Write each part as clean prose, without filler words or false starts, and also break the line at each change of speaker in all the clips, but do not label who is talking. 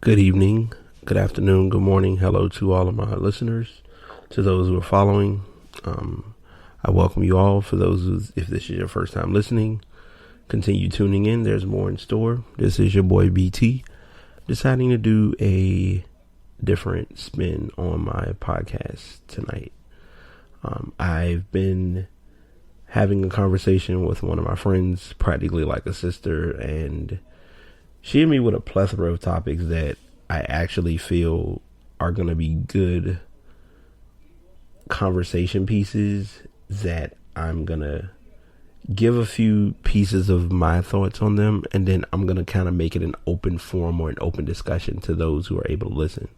Good evening, good afternoon, good morning. Hello to all of my listeners, to those who are following. I welcome you all. For those who, if this is your first time listening, continue tuning in. There's more in store. This is your boy BT, deciding to do a different spin on my podcast tonight. I've been having a conversation with one of my friends, practically like a sister, and she hit me with a plethora of topics that I actually feel are going to be good conversation pieces that I'm going to give a few pieces of my thoughts on them, and then I'm going to kind of make it an open forum or an open discussion to those who are able to listen.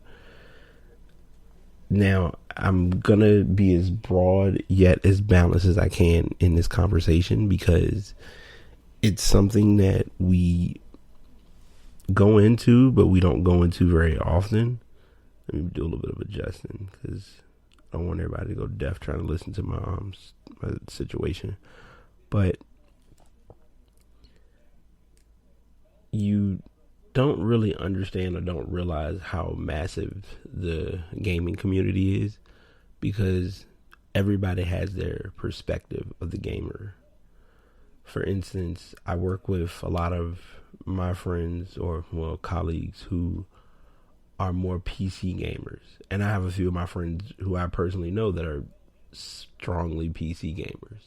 Now, I'm going to be as broad yet as balanced as I can in this conversation because it's something that we go into, but we don't go into very often. Let me do a little bit of adjusting because I don't want everybody to go deaf trying to listen to my situation. But you don't really understand or don't realize how massive the gaming community is because everybody has their perspective of the gamer. For instance, I work with a lot of my friends or colleagues who are more PC gamers, and I have a few of my friends who I personally know that are strongly PC gamers.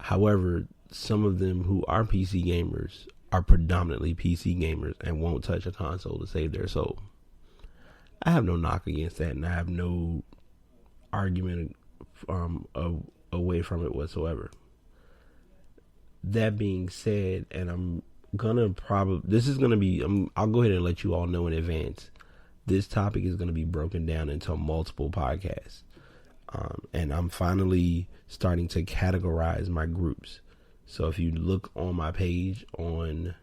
However, some of them who are PC gamers are predominantly PC gamers and won't touch a console to save their soul. I have no knock against that, and I have no argument away from it whatsoever. That being said, and I'm gonna I'll go ahead and let you all know in advance, this topic is gonna be broken down into multiple podcasts, and I'm finally starting to categorize my groups. So if you look on my page on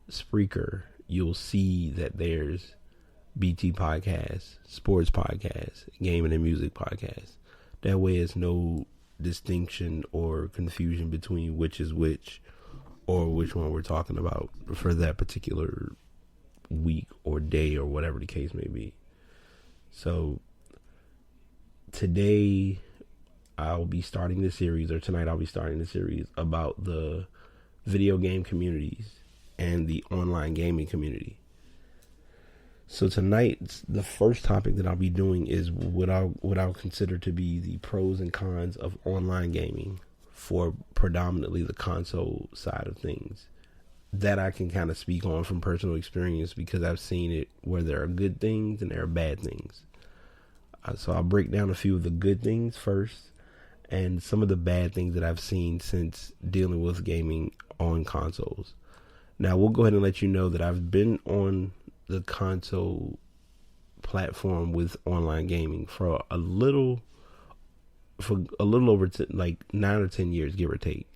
Spreaker, you'll see that there's BT Podcast, Sports Podcast, Gaming and Music Podcast. That way it's no distinction or confusion between which is which or which one we're talking about for that particular week or day or whatever the case may be. So today I'll be starting the series, or tonight I'll be starting the series about the video game communities and the online gaming community. So tonight, the first topic that I'll be doing is what I'll consider to be the pros and cons of online gaming for predominantly the console side of things. That I can kind of speak on from personal experience because I've seen it where there are good things and there are bad things. So I'll break down a few of the good things first and some of the bad things that I've seen since dealing with gaming on consoles. Now, we'll go ahead and let you know that I've been on the console platform with online gaming for a little over 9 or 10 years, give or take,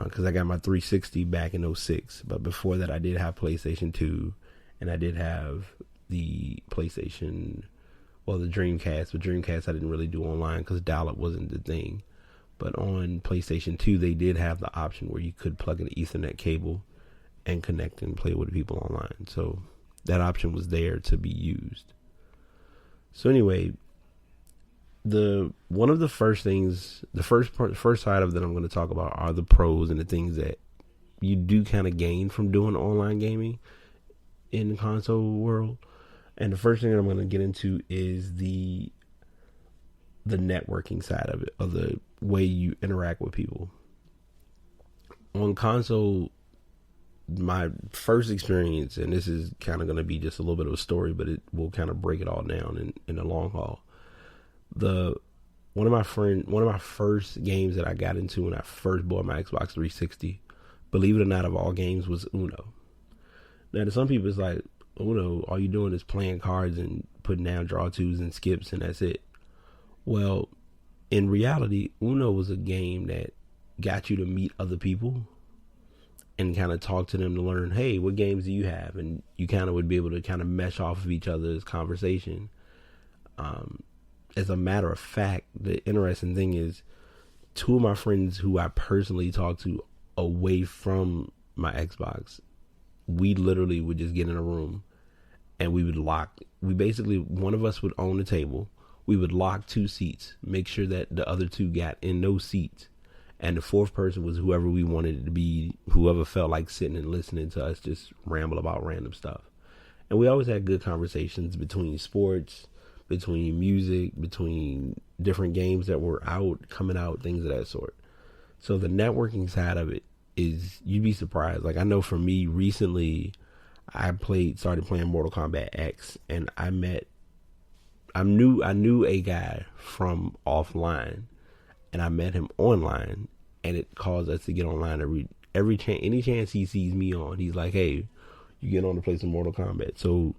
because I got my 360 back in 06. But before that, I did have PlayStation 2, and I did have the PlayStation, the Dreamcast. But Dreamcast I didn't really do online because dial-up wasn't the thing. But on PlayStation 2, they did have the option where you could plug an Ethernet cable and connect and play with people online. So that option was there to be used. So anyway, one of the first things, the first side of that I'm going to talk about are the pros and the things that you do kind of gain from doing online gaming in the console world. And the first thing that I'm going to get into is the networking side of it, of the way you interact with people. On console, my first experience, and this is kind of going to be just a little bit of a story, but it will kind of break it all down in the long haul. One of my first games that I got into when I first bought my Xbox 360, believe it or not, of all games, was Uno. Now, to some people, it's like, Uno, all you doing is playing cards and putting down draw twos and skips, and that's it. Well, in reality, Uno was a game that got you to meet other people and kind of talk to them to learn, hey, what games do you have? And you kind of would be able to kind of mesh off of each other's conversation. As a matter of fact, the interesting thing is, two of my friends who I personally talk to away from my Xbox we literally would just get in a room and we basically, one of us would own the table. We would lock 2 seats, make sure that the other 2 got in those seats. And the 4th person was whoever we wanted it to be, whoever felt like sitting and listening to us just ramble about random stuff. And we always had good conversations between sports, between music, between different games that were coming out, things of that sort. So the networking side of it is, you'd be surprised. Like, I know for me recently, I started playing Mortal Kombat X, and I knew a guy from offline, and I met him online, and it caused us to get online any chance he sees me on, he's like, hey, you get on to play some Mortal Kombat. So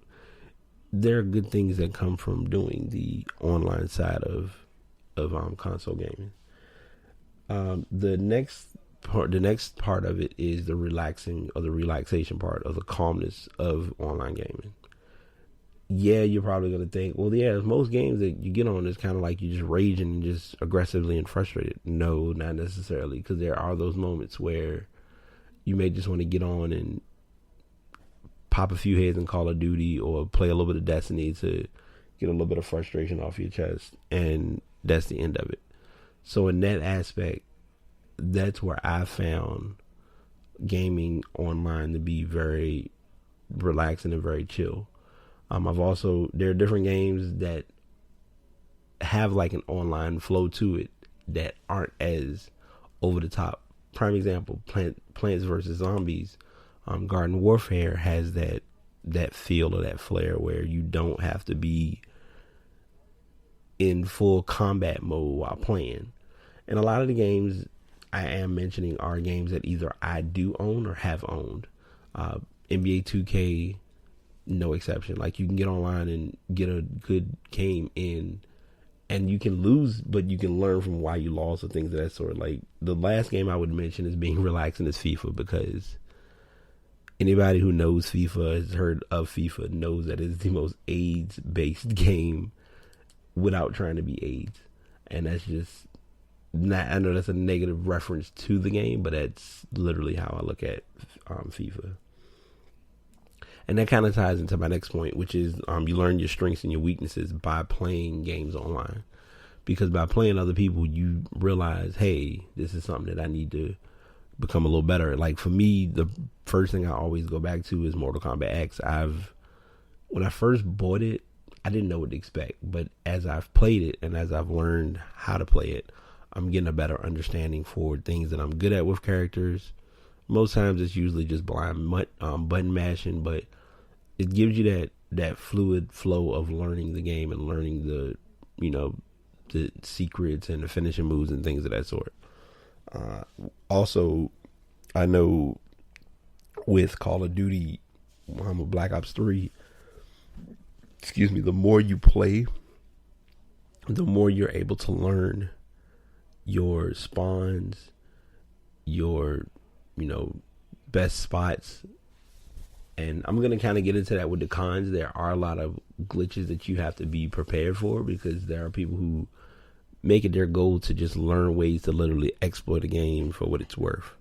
there are good things that come from doing the online side of console gaming. The next part of it is the relaxation part of the calmness of online gaming. Yeah, you're probably going to think, well, yeah, most games that you get on is kind of like you're just raging and just aggressively and frustrated. No, not necessarily, because there are those moments where you may just want to get on and pop a few heads in Call of Duty or play a little bit of Destiny to get a little bit of frustration off your chest, and that's the end of it. So in that aspect, that's where I found gaming online to be very relaxing and very chill. There are different games that have like an online flow to it that aren't as over the top. Prime example, Plants vs. Zombies. Garden Warfare has that feel or that flair where you don't have to be in full combat mode while playing. And a lot of the games I am mentioning are games that either I do own or have owned. NBA 2K, no exception. Like, you can get online and get a good game in, and you can lose, but you can learn from why you lost or things of that sort. Like, the last game I would mention as being relaxing is FIFA, because anybody who knows FIFA, has heard of FIFA, knows that it's the most AIDS-based game without trying to be AIDS. And that's just not, I know that's a negative reference to the game, but that's literally how I look at FIFA. And that kind of ties into my next point, which is you learn your strengths and your weaknesses by playing games online. Because by playing other people, you realize, hey, this is something that I need to become a little better. Like, for me, the first thing I always go back to is Mortal Kombat X. When I first bought it, I didn't know what to expect. But as I've played it and as I've learned how to play it, I'm getting a better understanding for things that I'm good at with characters. Most times it's usually just blind button mashing, but it gives you that fluid flow of learning the game and learning the secrets and the finishing moves and things of that sort. Also, I know with Call of Duty, Black Ops 3, the more you play, the more you're able to learn your spawns, your best spots. And I'm going to kind of get into that with the cons. There are a lot of glitches that you have to be prepared for, because there are people who make it their goal to just learn ways to literally exploit a game for what it's worth.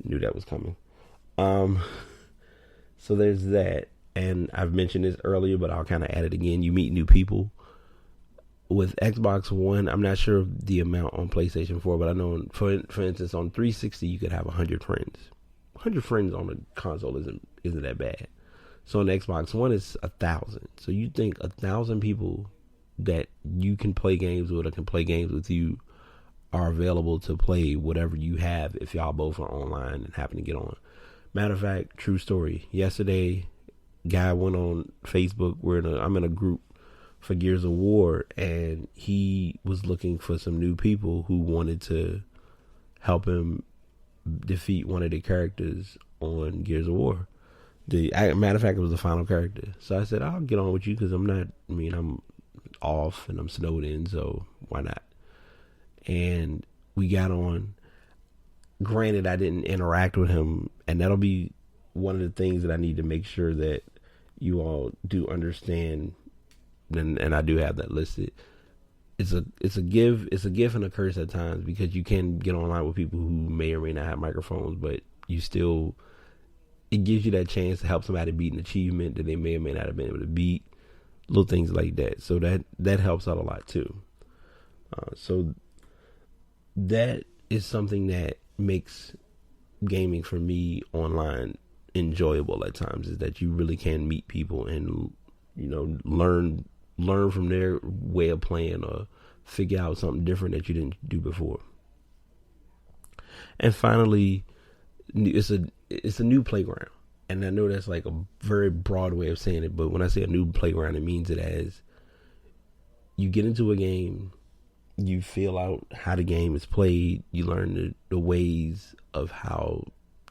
Knew that was coming. So there's that. And I've mentioned this earlier, but I'll kind of add it again. You meet new people. With Xbox One, I'm not sure of the amount on PlayStation 4, but I know, for instance, on 360, you could have 100 friends. 100 friends on a console isn't that bad. So on the Xbox One, it's 1,000. So you think 1,000 people that you can play games with or can play games with you are available to play whatever you have if y'all both are online and happen to get on. Matter of fact, true story. Yesterday, guy went on Facebook. I'm in a group for Gears of War, and he was looking for some new people who wanted to help him defeat one of the characters on Gears of War. Matter of fact, it was the final character. So I said, I'll get on with you, because I'm off and I'm snowed in, so why not? And we got on. Granted, I didn't interact with him, and that'll be one of the things that I need to make sure that you all do understand, and I do have that listed. It's a gift and a curse at times, because you can get online with people who may or may not have microphones, but it gives you that chance to help somebody beat an achievement that they may or may not have been able to beat. Little things like that. So that helps out a lot too. So that is something that makes gaming for me online enjoyable at times, is that you really can meet people and, you know, learn from their way of playing or figure out something different that you didn't do before. And finally, it's a new playground. And I know that's like a very broad way of saying it, but when I say a new playground, it means it as you get into a game, you feel out how the game is played, you learn the ways of how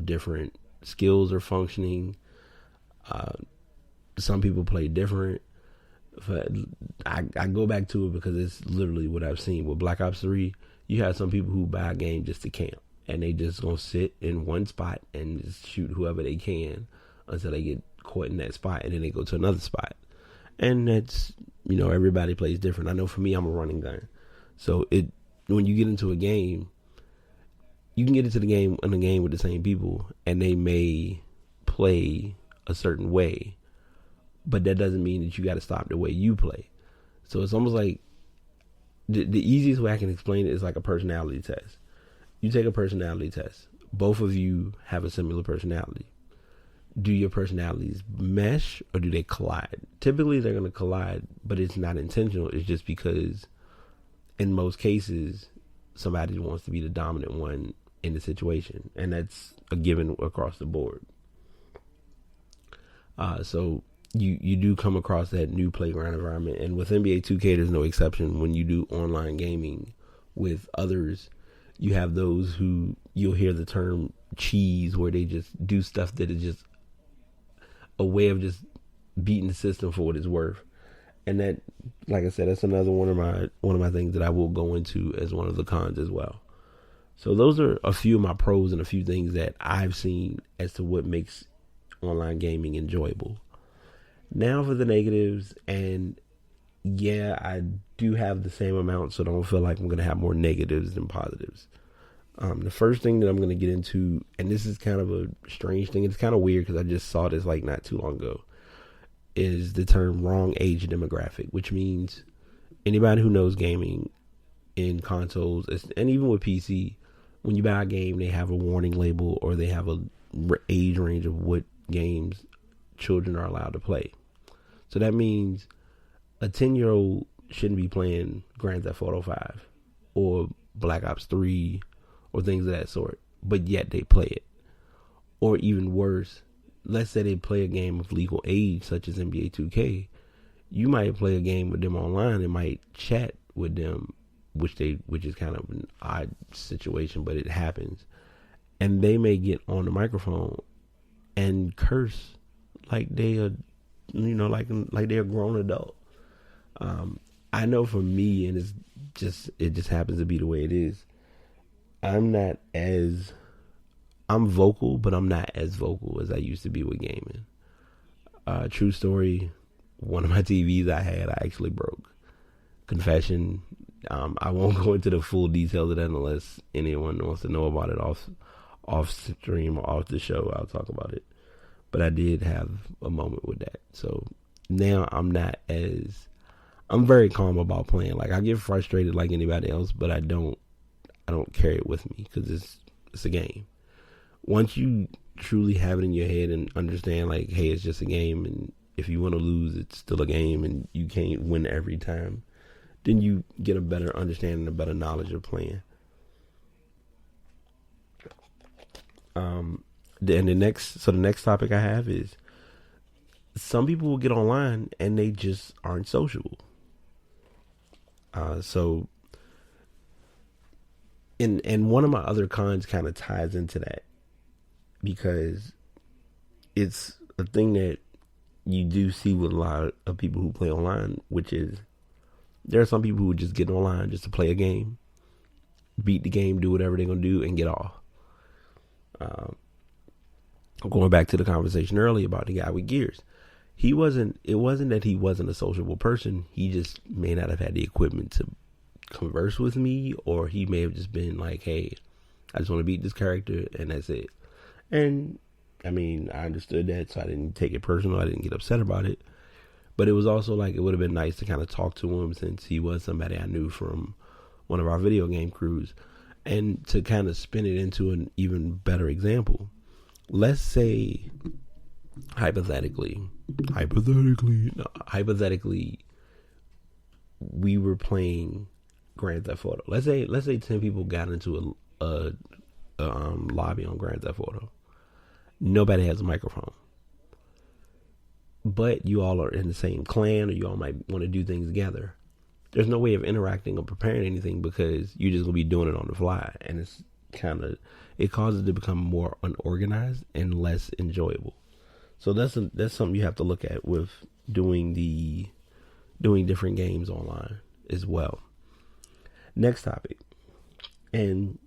different skills are functioning. Some people play different. I go back to it because it's literally what I've seen with Black Ops 3. You have some people who buy a game just to camp, and they just gonna sit in one spot and just shoot whoever they can until they get caught in that spot, and then they go to another spot. And that's, you know, everybody plays different. I know for me, I'm a running gun. So when you get into a game, you can get into the game with the same people, and they may play a certain way, but that doesn't mean that you got to stop the way you play. So it's almost like the easiest way I can explain it is like a personality test. You take a personality test. Both of you have a similar personality. Do your personalities mesh or do they collide? Typically, they're going to collide, but it's not intentional. It's just because in most cases, somebody wants to be the dominant one in the situation, and that's a given across the board. So you do come across that new playground environment, and with NBA 2K, there's no exception. When you do online gaming with others, you have those who you'll hear the term cheese, where they just do stuff that is just a way of just beating the system for what it's worth. And that, like I said, that's another one of my things that I will go into as one of the cons as well. So those are a few of my pros and a few things that I've seen as to what makes online gaming enjoyable. Now for the negatives, and yeah, I do have the same amount, so don't feel like I'm going to have more negatives than positives. The first thing that I'm going to get into, and this is kind of a strange thing, it's kind of weird because I just saw this like not too long ago, is the term wrong age demographic, which means anybody who knows gaming in consoles, and even with PC, when you buy a game, they have a warning label or they have a age range of what games children are allowed to play. So that means a 10-year-old shouldn't be playing Grand Theft Auto 5 or Black Ops 3 or things of that sort, but yet they play it. Or even worse, let's say they play a game of legal age, such as NBA 2K. You might play a game with them online and might chat with them, which is kind of an odd situation, but it happens. And they may get on the microphone and curse like they are, you know, like they're a grown adult. I know for me, and it just happens to be the way it is, I'm vocal, but I'm not as vocal as I used to be with gaming. True story, one of my TVs I actually broke. Confession, I won't go into the full details of that unless anyone wants to know about it off stream or off the show. I'll talk about it. But I did have a moment with that. So now I'm very calm about playing. Like, I get frustrated like anybody else, but I don't carry it with me because it's a game. Once you truly have it in your head and understand, like, hey, it's just a game, and if you want to lose, it's still a game, and you can't win every time, then you get a better understanding, a better knowledge of playing. And the next topic I have is, some people will get online and they just aren't sociable. And one of my other cons kind of ties into that, because it's a thing that you do see with a lot of people who play online, which is there are some people who just get online just to play a game, beat the game, do whatever they're going to do, and get off. Going back to the conversation earlier about the guy with Gears, it wasn't that he wasn't a sociable person. He just may not have had the equipment to converse with me, or he may have just been like, hey, I just want to beat this character and that's it. And I mean, I understood that, so I didn't take it personal. I didn't get upset about it. But it was also like, it would have been nice to kind of talk to him, since he was somebody I knew from one of our video game crews, and to kind of spin it into an even better example. Let's say, hypothetically, we were playing Grand Theft Auto. Let's say 10 people got into a lobby on Grand Theft Auto. Nobody has a microphone, but you all are in the same clan, or you all might want to do things together. There's no way of interacting or preparing anything, because you're just gonna be doing it on the fly, and it causes it to become more unorganized and less enjoyable. So that's something you have to look at with doing different games online as well. Next topic, and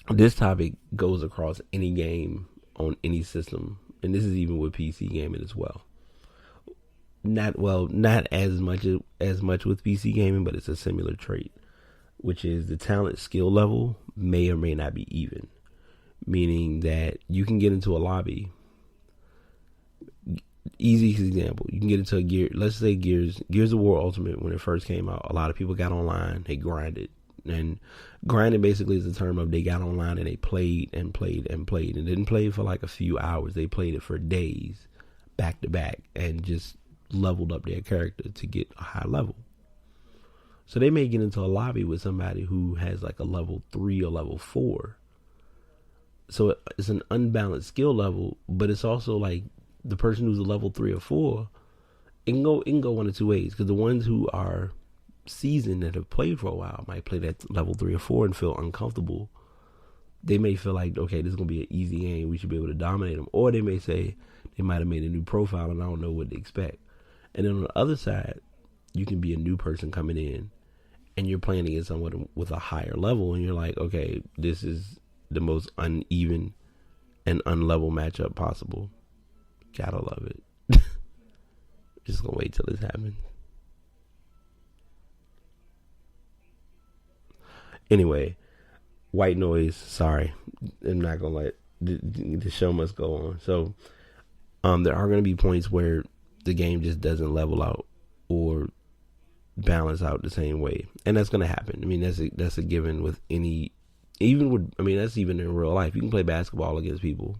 this topic goes across any game on any system, and this is even with PC gaming as well. Not as much with PC gaming, but it's a similar trait, which is the talent skill level may or may not be even. Meaning that you can get into a lobby. Easy example, you can get into let's say Gears of War Ultimate. When it first came out, a lot of people got online, they grinded. And grinding basically is the term of they got online and they played and played and played, and didn't play for like a few hours. They played it for days, back to back, and just leveled up their character to get a high level. So they may get into a lobby with somebody who has like a level 3 or level 4. So it's an unbalanced skill level, but it's also like the person who's a level 3 or 4, it can go one of two ways. Because the ones who are seasoned that have played for a while might play that level 3 or 4 and feel uncomfortable. They may feel like, okay, this is gonna be an easy game, we should be able to dominate them. Or they may say they might have made a new profile and I don't know what to expect. And then on the other side, you can be a new person coming in and you're playing against someone with a higher level, and you're like, okay, this is the most uneven and unlevel matchup possible. Gotta love it. Just gonna wait till this happens. Anyway, white noise. Sorry, I'm not gonna let the show must go on. So, there are gonna be points where the game just doesn't level out or balance out the same way, and that's gonna happen. I mean, that's a given with any. That's even in real life. You can play basketball against people.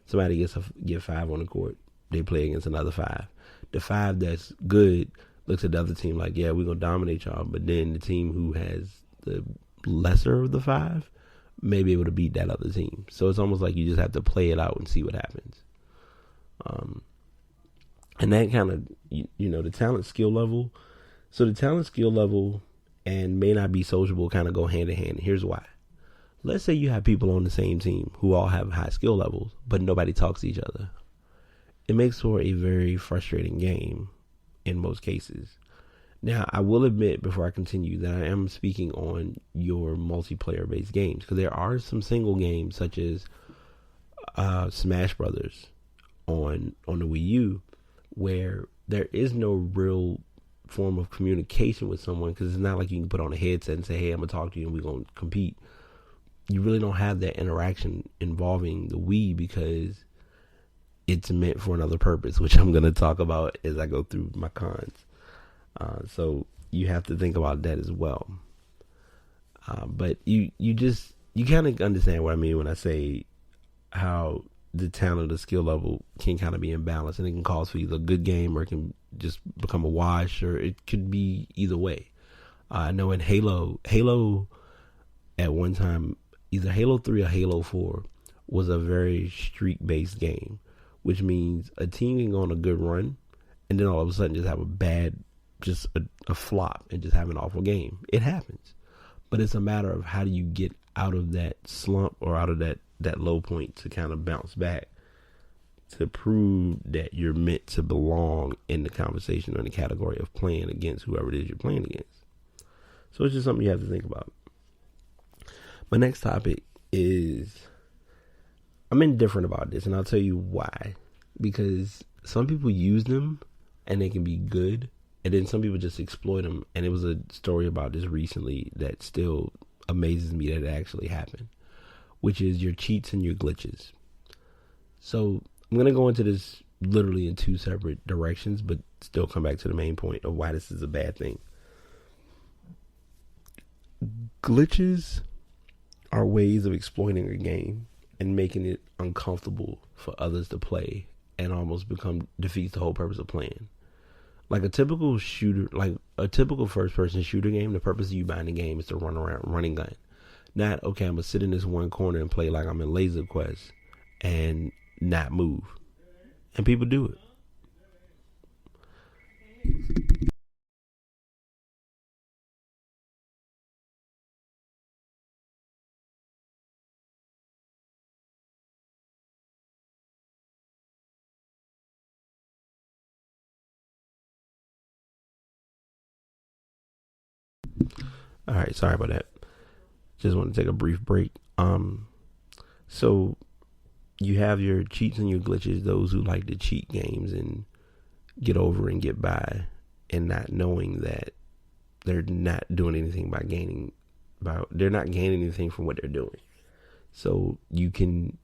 Somebody get 5 on the court. They play against another 5. The 5 that's good looks at the other team like, yeah, we're going to dominate y'all. But then the team who has the lesser of the 5 may be able to beat that other team. So it's almost like you just have to play it out and see what happens. And that kind of, the talent skill level. So the talent skill level and may not be sociable kind of go hand in hand. Here's why. Let's say you have people on the same team who all have high skill levels, but nobody talks to each other. It makes for a very frustrating game in most cases. Now, I will admit before I continue that I am speaking on your multiplayer-based games, because there are some single games such as Smash Brothers on the Wii U where there is no real form of communication with someone, because it's not like you can put on a headset and say, hey, I'm going to talk to you and we're going to compete. You really don't have that interaction involving the Wii because it's meant for another purpose, which I'm going to talk about as I go through my cons. So you have to think about that as well. But you kind of understand what I mean when I say how the talent, the skill level can kind of be imbalanced, and it can cause for either a good game or it can just become a wash, or it could be either way. I know in Halo at one time, either Halo 3 or Halo 4 was a very streak-based game, which means a team can go on a good run and then all of a sudden just have a flop and just have an awful game. It happens. But it's a matter of how do you get out of that slump or out of that low point to kind of bounce back to prove that you're meant to belong in the conversation or in the category of playing against whoever it is you're playing against. So it's just something you have to think about. My next topic is, I'm indifferent about this, and I'll tell you why. Because some people use them and they can be good, and then some people just exploit them. And it was a story about this recently that still amazes me that it actually happened, which is your cheats and your glitches. So I'm going to go into this literally in two separate directions, but still come back to the main point of why this is a bad thing. Glitches are ways of exploiting a game and making it uncomfortable for others to play and almost defeats the whole purpose of playing. Like a typical shooter, like a typical first-person shooter game, the purpose of you buying the game is to run around running gun. Not, okay, I'm going to sit in this one corner and play like I'm in Laser Quest and not move. And people do it. All right, sorry about that. Just want to take a brief break. So you have your cheats and your glitches, those who like to cheat games and get over and get by and not knowing that they're not doing anything they're not gaining anything from what they're doing. So you can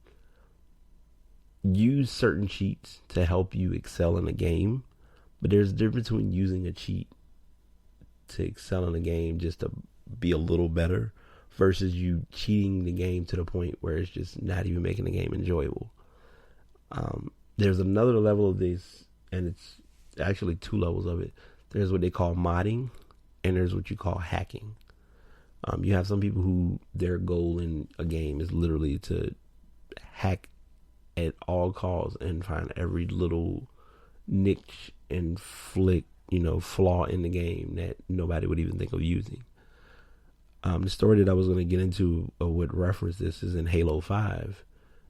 use certain cheats to help you excel in a game, but there's a difference between using a cheat to excel in a game just to be a little better versus you cheating the game to the point where it's just not even making the game enjoyable. There's another level of this, and it's actually two levels of it. There's what they call modding, and there's what you call hacking. You have some people who their goal in a game is literally to hack at all costs and find every little niche and flaw in the game that nobody would even think of using. The story that I was going to get into would reference this is in Halo 5.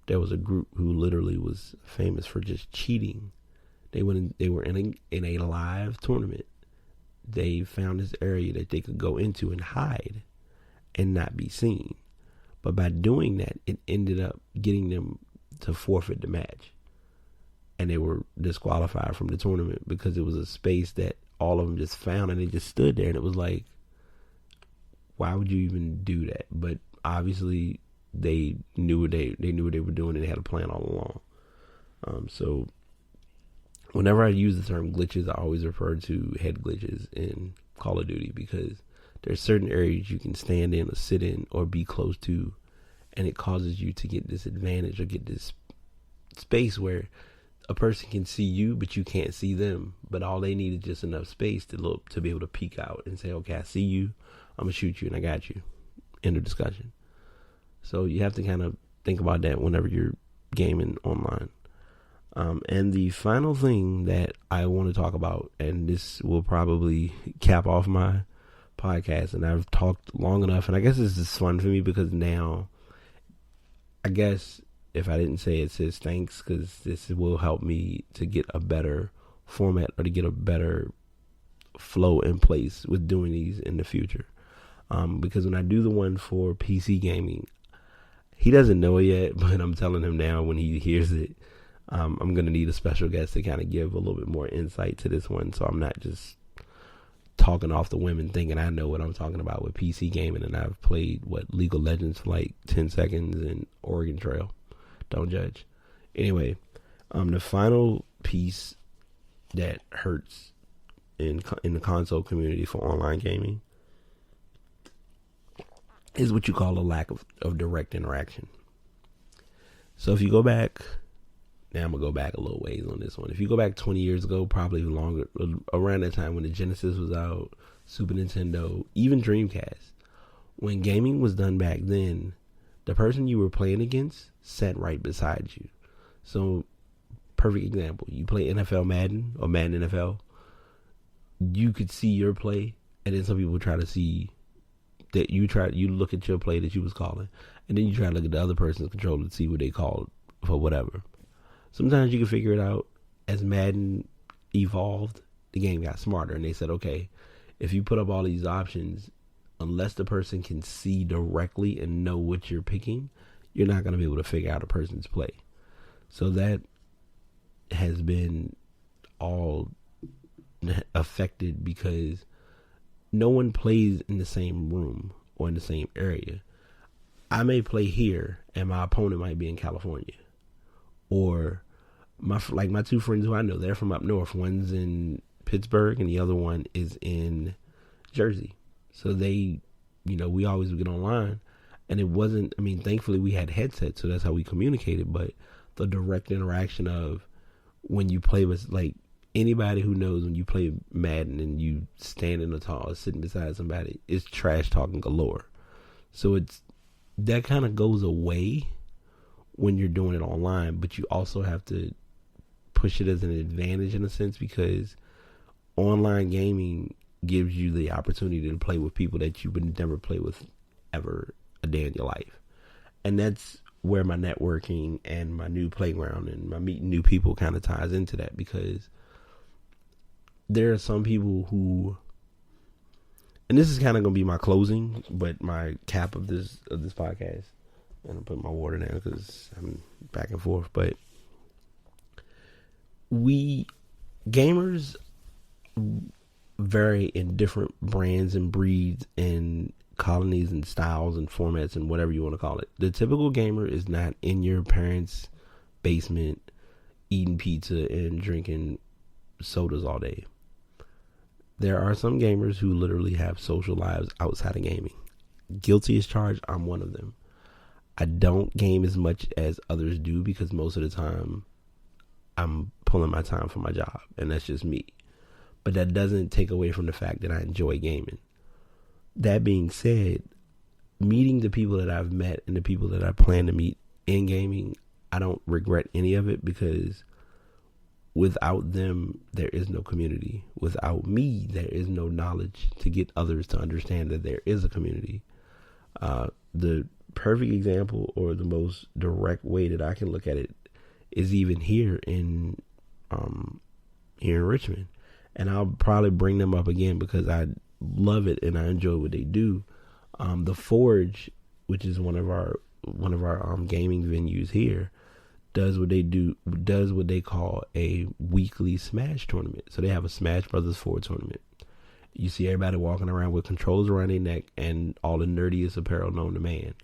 There was a group who literally was famous for just cheating. They were in a live tournament. They found this area that they could go into and hide and not be seen. But by doing that, it ended up getting them to forfeit the match. And they were disqualified from the tournament because it was a space that all of them just found and they just stood there, and it was like, why would you even do that? But obviously they knew what they were doing, and they had a plan all along. So whenever I use the term glitches, I always refer to head glitches in Call of Duty, because there's certain areas you can stand in or sit in or be close to, and it causes you to get this advantage or get this space where a person can see you, but you can't see them. But all they need is just enough space to be able to peek out and say, okay, I see you, I'm going to shoot you, and I got you. End of discussion. So you have to kind of think about that whenever you're gaming online. And the final thing that I want to talk about, and this will probably cap off my podcast, and I've talked long enough, and I guess this is fun for me because now, I guess if I didn't say it, says thanks, because this will help me to get a better format or to get a better flow in place with doing these in the future. Because when I do the one for PC gaming, he doesn't know it yet, but I'm telling him now when he hears it. I'm going to need a special guest to kind of give a little bit more insight to this one, so I'm not just talking off the whim and thinking I know what I'm talking about with PC gaming, and I've played, League of Legends for like 10 seconds and Oregon Trail. Don't judge. Anyway, the final piece that hurts in the console community for online gaming is what you call a lack of direct interaction. So if you go back, now I'm going to go back a little ways on this one. If you go back 20 years ago, probably longer, around that time when the Genesis was out, Super Nintendo, even Dreamcast, when gaming was done back then, the person you were playing against sat right beside you. So, perfect example, you play NFL Madden or Madden NFL, you could see your play, and then some people try to see that you look at your play that you was calling, and then you try to look at the other person's controller to see what they called for whatever. Sometimes you can figure it out. As Madden evolved, the game got smarter, and they said, okay, if you put up all these options, unless the person can see directly and know what you're picking, you're not going to be able to figure out a person's play. So that has been all affected because no one plays in the same room or in the same area. I may play here and my opponent might be in California. Or my two friends who I know, they're from up north. One's in Pittsburgh and the other one is in Jersey. So they, we always would get online, and it wasn't. I mean, thankfully we had headsets, so that's how we communicated. But the direct interaction of when you play with, like, anybody who knows, when you play Madden and you stand in the tall, sitting beside somebody, it's trash talking galore. So that kind of goes away when you're doing it online, but you also have to push it as an advantage in a sense, because online gaming gives you the opportunity to play with people that you would never play with ever a day in your life. And that's where my networking and my new playground and my meeting new people kind of ties into that, because there are some people who, and this is kind of going to be my closing, but my cap of this podcast, and I'll put my water down because I'm back and forth, but we gamers vary in different brands and breeds and colonies and styles and formats and whatever you want to call it. The typical gamer is not in your parents' basement eating pizza and drinking sodas all day. There are some gamers who literally have social lives outside of gaming. Guilty as charged, I'm one of them. I don't game as much as others do because most of the time I'm pulling my time for my job, and that's just me. But that doesn't take away from the fact that I enjoy gaming. That being said, meeting the people that I've met and the people that I plan to meet in gaming, I don't regret any of it, because without them, there is no community. Without me, there is no knowledge to get others to understand that there is a community. The perfect example, or the most direct way that I can look at it, is even here in Richmond. And I'll probably bring them up again because I love it and I enjoy what they do. The Forge, which is one of our gaming venues here, does what they call a weekly Smash tournament. So they have a Smash Brothers 4 tournament. You see everybody walking around with controllers around their neck and all the nerdiest apparel known to man.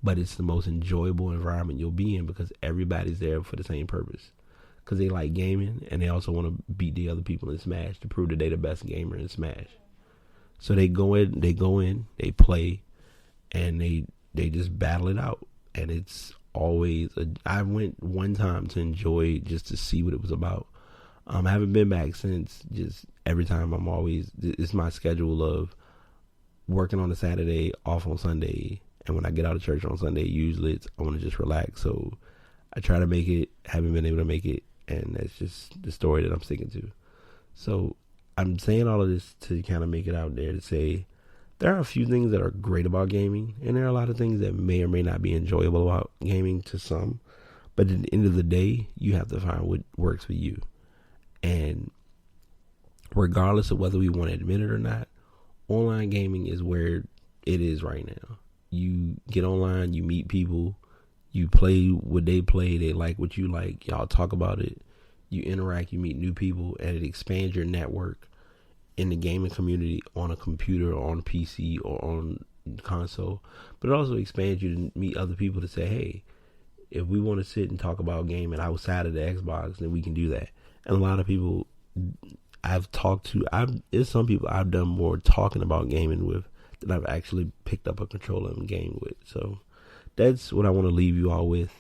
But it's the most enjoyable environment you'll be in because everybody's there for the same purpose. Because they like gaming and they also want to beat the other people in Smash to prove that they're the best gamer in Smash. So they go in, they play, and they just battle it out. And it's always, I went one time to enjoy, just to see what it was about. I haven't been back since. Just every time it's my schedule of working on a Saturday, off on Sunday. And when I get out of church on Sunday, usually I want to just relax. So I try to make it, haven't been able to make it. And that's just the story that I'm sticking to. So I'm saying all of this to kind of make it out there to say there are a few things that are great about gaming. And there are a lot of things that may or may not be enjoyable about gaming to some. But at the end of the day, you have to find what works for you. And regardless of whether we want to admit it or not, online gaming is where it is right now. You get online, you meet people, you play what they play, they like what you like, y'all talk about it, you interact, you meet new people, and it expands your network in the gaming community on a computer or on a PC or on console. But it also expands you to meet other people to say, hey, if we want to sit and talk about gaming outside of the Xbox, then we can do that. And a lot of people I've talked to, there's some people I've done more talking about gaming with than I've actually picked up a controller and game with. So that's what I want to leave you all with.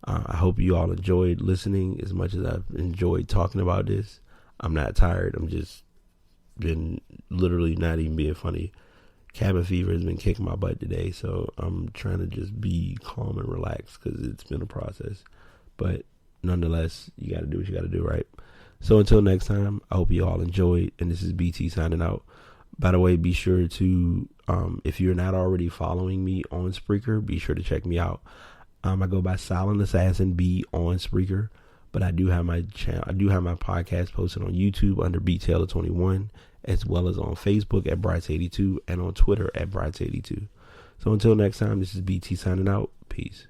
I hope you all enjoyed listening as much as I've enjoyed talking about this. I'm not tired. I'm just been literally not even being funny. Cabin fever has been kicking my butt today, so I'm trying to just be calm and relaxed because it's been a process. But nonetheless, you got to do what you got to do, right? So until next time, I hope you all enjoyed, and this is BT signing out. By the way, be sure to, if you're not already following me on Spreaker, be sure to check me out. I go by Silent Assassin B on Spreaker, but I do have my channel. I do have my podcast posted on YouTube under BTaylor21, as well as on Facebook at Brights82 and on Twitter at Brights82. So until next time, this is BT signing out. Peace.